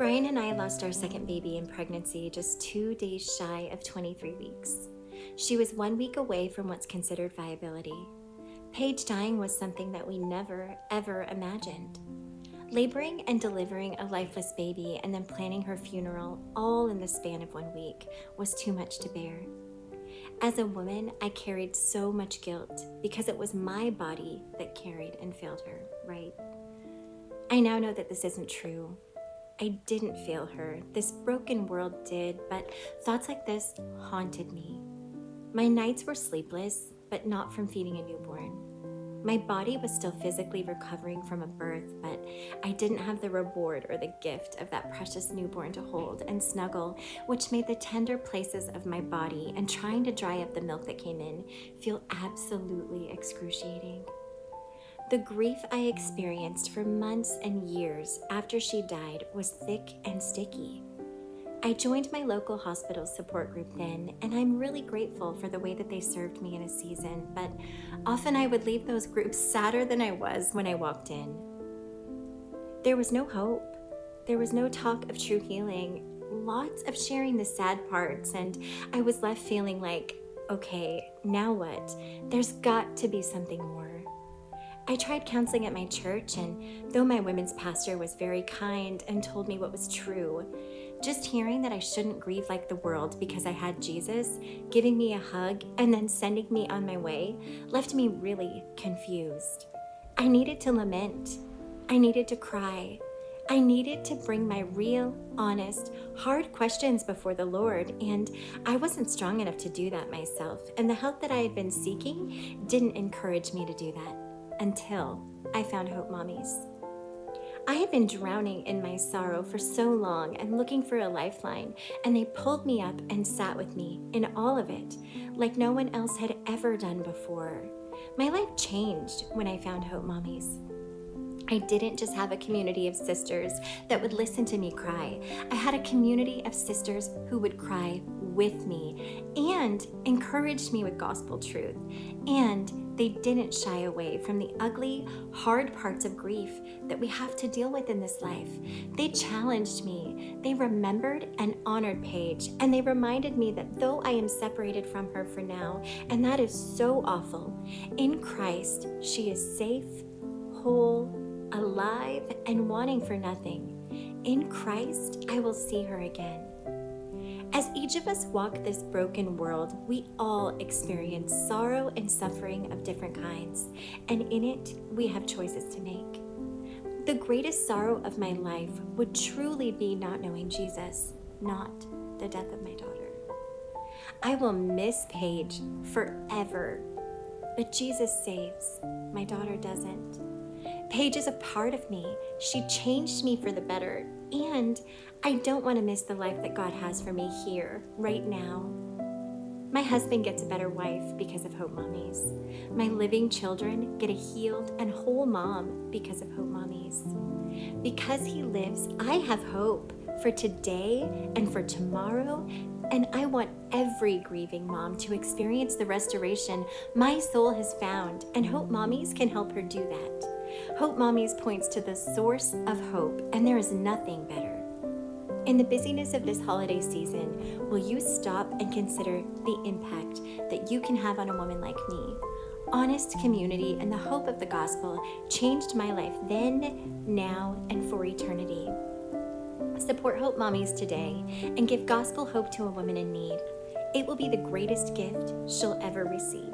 Brian and I lost our second baby in pregnancy just 2 days shy of 23 weeks. She was 1 week away from what's considered viability. Paige dying was something that we never, ever imagined. Laboring and delivering a lifeless baby and then planning her funeral all in the span of 1 week was too much to bear. As a woman, I carried so much guilt because it was my body that carried and failed her, right? I now know that this isn't true. I didn't fail her. This broken world did, but thoughts like this haunted me. My nights were sleepless, but not from feeding a newborn. My body was still physically recovering from a birth, but I didn't have the reward or the gift of that precious newborn to hold and snuggle, which made the tender places of my body and trying to dry up the milk that came in feel absolutely excruciating. The grief I experienced for months and years after she died was thick and sticky. I joined my local hospital support group then, and I'm really grateful for the way that they served me in a season, but often I would leave those groups sadder than I was when I walked in. There was no hope. There was no talk of true healing, lots of sharing the sad parts, and I was left feeling like, okay, now what? There's got to be something more. I tried counseling at my church, and though my women's pastor was very kind and told me what was true, just hearing that I shouldn't grieve like the world because I had Jesus, giving me a hug, and then sending me on my way, left me really confused. I needed to lament. I needed to cry. I needed to bring my real, honest, hard questions before the Lord, and I wasn't strong enough to do that myself, and the help that I had been seeking didn't encourage me to do that. Until I found Hope Mommies. I had been drowning in my sorrow for so long and looking for a lifeline, and they pulled me up and sat with me in all of it, like no one else had ever done before. My life changed when I found Hope Mommies. I didn't just have a community of sisters that would listen to me cry. I had a community of sisters who would cry with me and encouraged me with gospel truth. And they didn't shy away from the ugly, hard parts of grief that we have to deal with in this life. They challenged me. They remembered and honored Paige, and they reminded me that though I am separated from her for now, and that is so awful, in Christ she is safe, whole, alive, and wanting for nothing. In Christ, I will see her again. As each of us walk this broken world, we all experience sorrow and suffering of different kinds, and in it, we have choices to make. The greatest sorrow of my life would truly be not knowing Jesus, not the death of my daughter. I will miss Paige forever, but Jesus saves. My daughter doesn't. Paige is a part of me. She changed me for the better, and I don't want to miss the life that God has for me here, right now. My husband gets a better wife because of Hope Mommies. My living children get a healed and whole mom because of Hope Mommies. Because he lives, I have hope for today and for tomorrow, and I want every grieving mom to experience the restoration my soul has found, and Hope Mommies can help her do that. Hope Mommies points to the source of hope, and there is nothing better. In the busyness of this holiday season, will you stop and consider the impact that you can have on a woman like me? Honest community and the hope of the gospel changed my life then, now, and for eternity. Support Hope Mommies today and give gospel hope to a woman in need. It will be the greatest gift she'll ever receive.